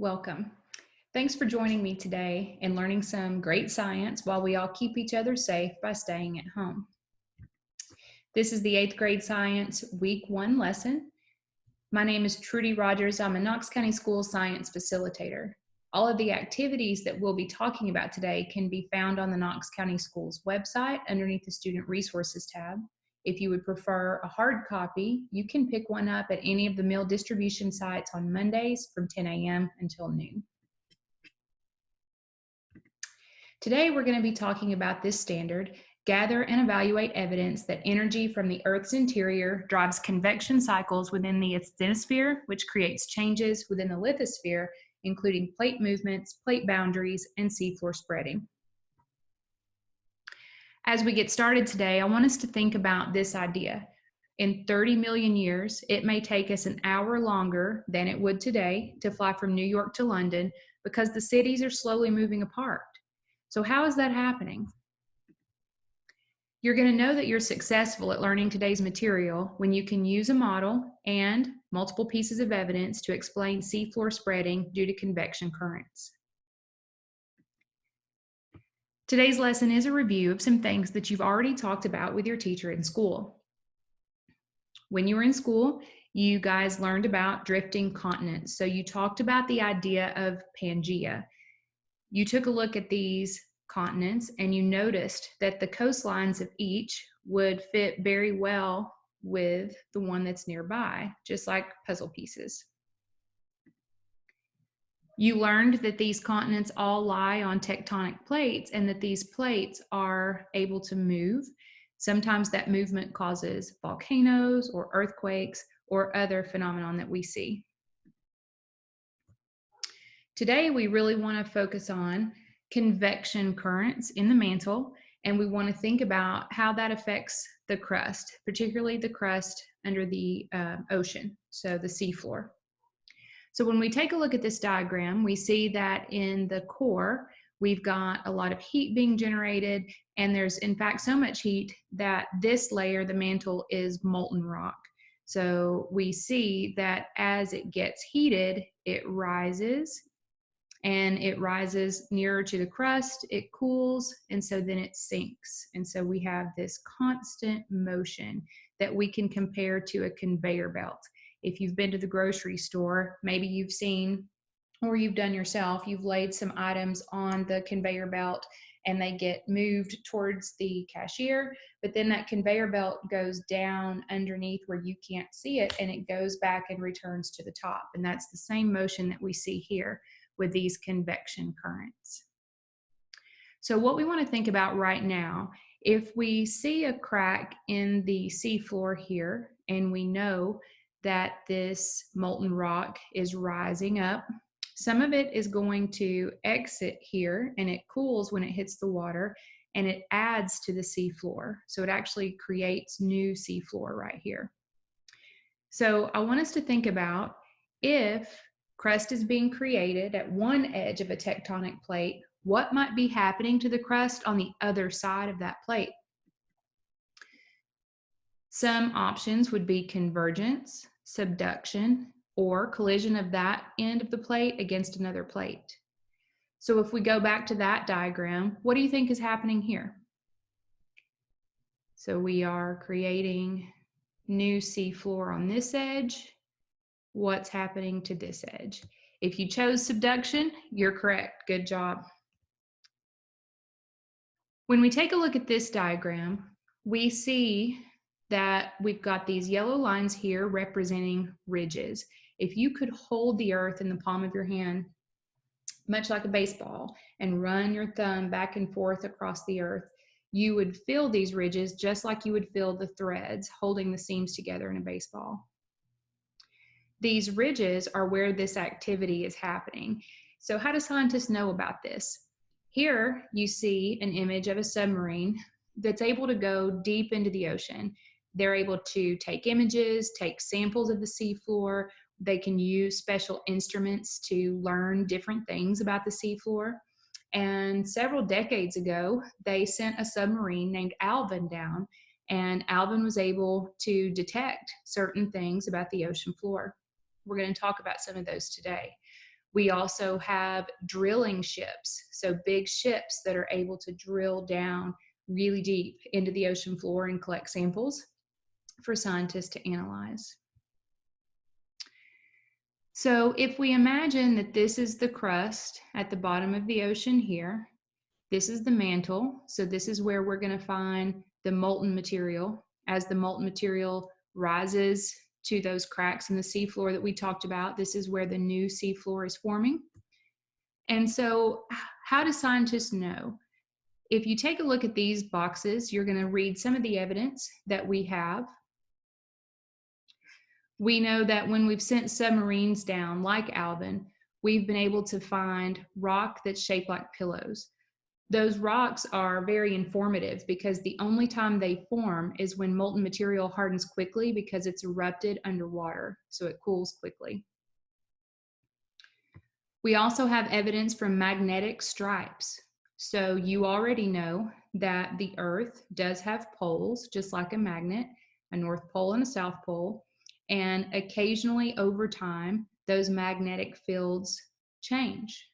Welcome. Thanks for joining me today and learning some great science while we all keep each other safe by staying at home. This is the 8th grade science week 1 lesson. My name is Trudy Rogers. I'm a Knox County School science facilitator. All of the activities that we'll be talking about today can be found on the Knox County Schools website underneath the Student Resources tab. If you would prefer a hard copy, you can pick one up at any of the meal distribution sites on Mondays from 10 a.m. until noon. Today, we're going to be talking about this standard: gather and evaluate evidence that energy from the Earth's interior drives convection cycles within the asthenosphere, which creates changes within the lithosphere, including plate movements, plate boundaries, and seafloor spreading. As we get started today, I want us to think about this idea. In 30 million years, it may take us an hour longer than it would today to fly from New York to London because the cities are slowly moving apart. So how is that happening? You're going to know that you're successful at learning today's material when you can use a model and multiple pieces of evidence to explain seafloor spreading due to convection currents. Today's lesson is a review of some things that you've already talked about with your teacher in school. When you were in school, you guys learned about drifting continents. So you talked about the idea of Pangea. You took a look at these continents and you noticed that the coastlines of each would fit very well with the one that's nearby, just like puzzle pieces. You learned that these continents all lie on tectonic plates and that these plates are able to move. Sometimes that movement causes volcanoes or earthquakes or other phenomenon that we see. Today, we really want to focus on convection currents in the mantle, and we want to think about how that affects the crust, particularly the crust under the ocean, so the seafloor. So when we take a look at this diagram, we see that in the core, we've got a lot of heat being generated, and there's in fact so much heat that this layer, the mantle, is molten rock. So we see that as it gets heated, it rises, and it rises nearer to the crust, it cools, and so then it sinks. And so we have this constant motion that we can compare to a conveyor belt. If you've been to the grocery store, maybe you've seen, or you've done yourself, you've laid some items on the conveyor belt and they get moved towards the cashier, but then that conveyor belt goes down underneath where you can't see it, and it goes back and returns to the top. And that's the same motion that we see here with these convection currents. So what we want to think about right now, if we see a crack in the seafloor here, and we know that this molten rock is rising up, some of it is going to exit here, and it cools when it hits the water, and it adds to the seafloor. So it actually creates new seafloor right here. So I want us to think about, if crust is being created at one edge of a tectonic plate, what might be happening to the crust on the other side of that plate? Some options would be convergence, subduction, or collision of that end of the plate against another plate. So if we go back to that diagram, what do you think is happening here? So we are creating new seafloor on this edge. What's happening to this edge? If you chose subduction, you're correct. Good job. When we take a look at this diagram, we see that we've got these yellow lines here representing ridges. If you could hold the earth in the palm of your hand, much like a baseball, and run your thumb back and forth across the earth, you would feel these ridges just like you would feel the threads holding the seams together in a baseball. These ridges are where this activity is happening. So how do scientists know about this? Here you see an image of a submarine that's able to go deep into the ocean. They're able to take images, take samples of the seafloor. They can use special instruments to learn different things about the seafloor. And several decades ago, they sent a submarine named Alvin down, and Alvin was able to detect certain things about the ocean floor. We're going to talk about some of those today. We also have drilling ships, so big ships that are able to drill down really deep into the ocean floor and collect samples for scientists to analyze. So if we imagine that this is the crust at the bottom of the ocean here, this is the mantle, so this is where we're going to find the molten material. As the molten material rises to those cracks in the seafloor that we talked about, this is where the new seafloor is forming. And so how do scientists know? If you take a look at these boxes, you're going to read some of the evidence that we have. We know that when we've sent submarines down, like Alvin, we've been able to find rock that's shaped like pillows. Those rocks are very informative because the only time they form is when molten material hardens quickly because it's erupted underwater, so it cools quickly. We also have evidence from magnetic stripes. So you already know that the Earth does have poles, just like a magnet, a North Pole and a South Pole. And occasionally over time, those magnetic fields change.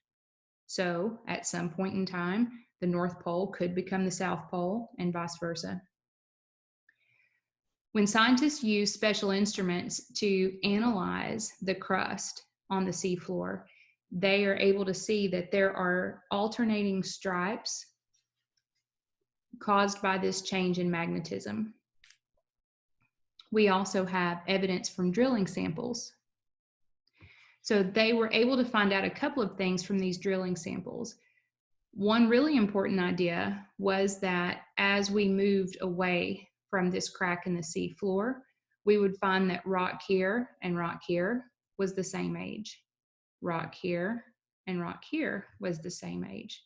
So at some point in time, the North Pole could become the South Pole and vice versa. When scientists use special instruments to analyze the crust on the seafloor, they are able to see that there are alternating stripes caused by this change in magnetism. We also have evidence from drilling samples. So they were able to find out a couple of things from these drilling samples. One really important idea was that as we moved away from this crack in the sea floor, we would find that rock here and rock here was the same age. Rock here and rock here was the same age.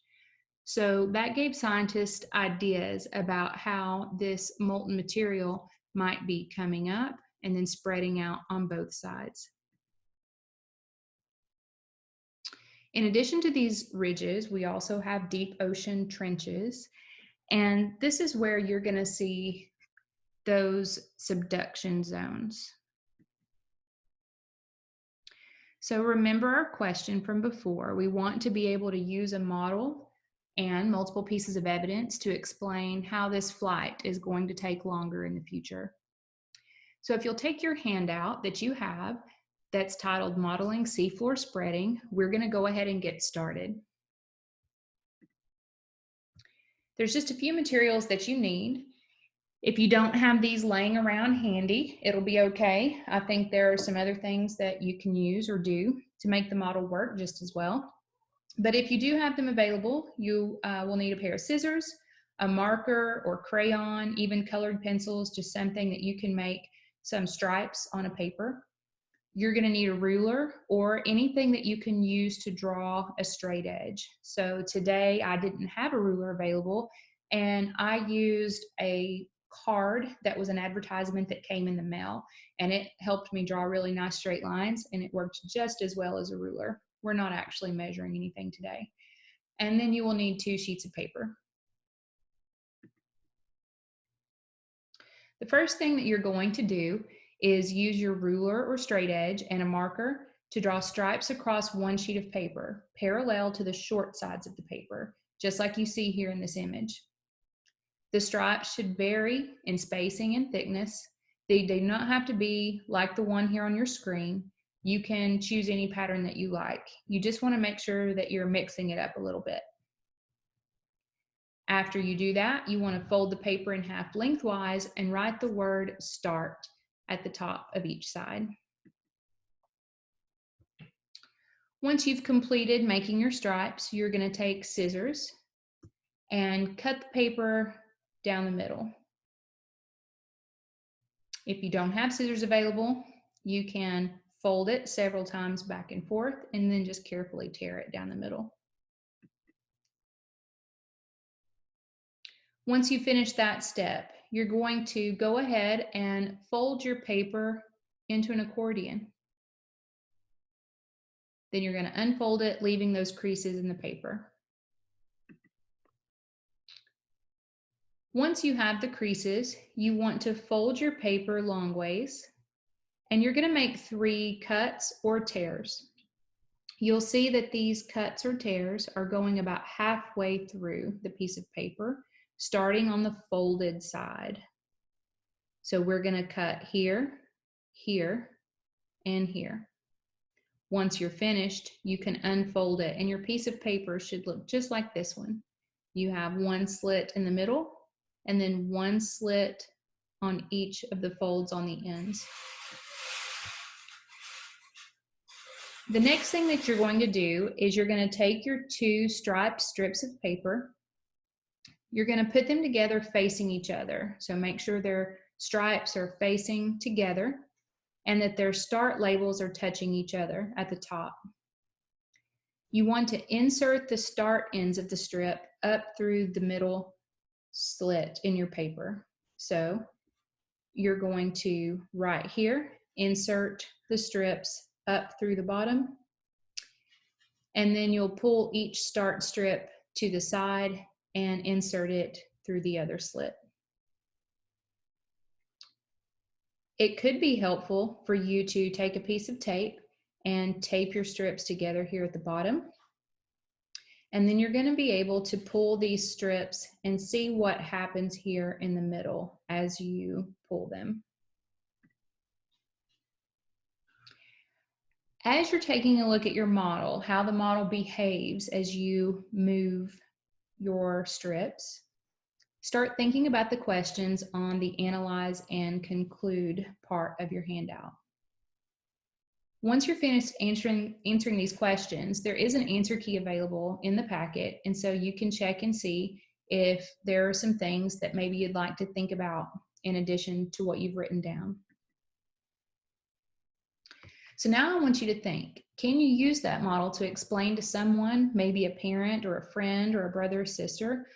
So that gave scientists ideas about how this molten material might be coming up and then spreading out on both sides. In addition to these ridges, we also have deep ocean trenches. And this is where you're going to see those subduction zones. So remember our question from before. We want to be able to use a model and multiple pieces of evidence to explain how this flight is going to take longer in the future. So if you'll take your handout that you have that's titled Modeling Seafloor Spreading, we're going to go ahead and get started. There's just a few materials that you need. If you don't have these laying around handy, it'll be okay. I think there are some other things that you can use or do to make the model work just as well. But if you do have them available, you will need a pair of scissors, a marker or crayon, even colored pencils, just something that you can make some stripes on a paper. You're going to need a ruler or anything that you can use to draw a straight edge. So today I didn't have a ruler available, and I used a card that was an advertisement that came in the mail, and it helped me draw really nice straight lines, and it worked just as well as a ruler. We're not actually measuring anything today. And then you will need 2 sheets of paper. The first thing that you're going to do is use your ruler or straight edge and a marker to draw stripes across 1 sheet of paper, parallel to the short sides of the paper, just like you see here in this image. The stripes should vary in spacing and thickness. They do not have to be like the one here on your screen. You can choose any pattern that you like. You just want to make sure that you're mixing it up a little bit. After you do that, you want to fold the paper in half lengthwise and write the word START at the top of each side. Once you've completed making your stripes, you're going to take scissors and cut the paper down the middle. If you don't have scissors available, you can fold it several times back and forth and then just carefully tear it down the middle. Once you finish that step, you're going to go ahead and fold your paper into an accordion. Then you're going to unfold it, leaving those creases in the paper. Once you have the creases, you want to fold your paper long ways, and you're going to make 3 cuts or tears. You'll see that these cuts or tears are going about halfway through the piece of paper, starting on the folded side. So we're going to cut here, here, and here. Once you're finished, you can unfold it, and your piece of paper should look just like this one. You have one slit in the middle, and then one slit on each of the folds on the ends. The next thing that you're going to do is you're going to take your two striped strips of paper. You're going to put them together facing each other. So make sure their stripes are facing together and that their start labels are touching each other at the top. You want to insert the start ends of the strip up through the middle slit in your paper. So you're going to, right here, insert the strips up through the bottom, and then you'll pull each start strip to the side and insert it through the other slit. It could be helpful for you to take a piece of tape and tape your strips together here at the bottom. And then you're going to be able to pull these strips and see what happens here in the middle as you pull them. As you're taking a look at your model, how the model behaves as you move your strips, start thinking about the questions on the Analyze and Conclude part of your handout. Once you're finished answering these questions, there is an answer key available in the packet, and so you can check and see if there are some things that maybe you'd like to think about in addition to what you've written down. So now I want you to think, can you use that model to explain to someone, maybe a parent or a friend or a brother or sister,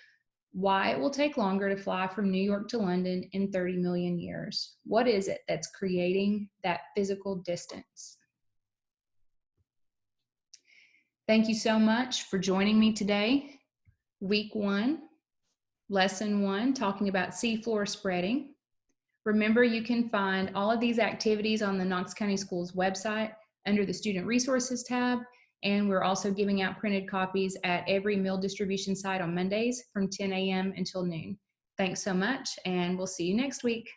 why it will take longer to fly from New York to London in 30 million years? What is it that's creating that physical distance? Thank you so much for joining me today. Week 1, Lesson 1, talking about seafloor spreading. Remember, you can find all of these activities on the Knox County Schools website under the Student Resources tab, and we're also giving out printed copies at every meal distribution site on Mondays from 10 a.m. until noon. Thanks so much, and we'll see you next week.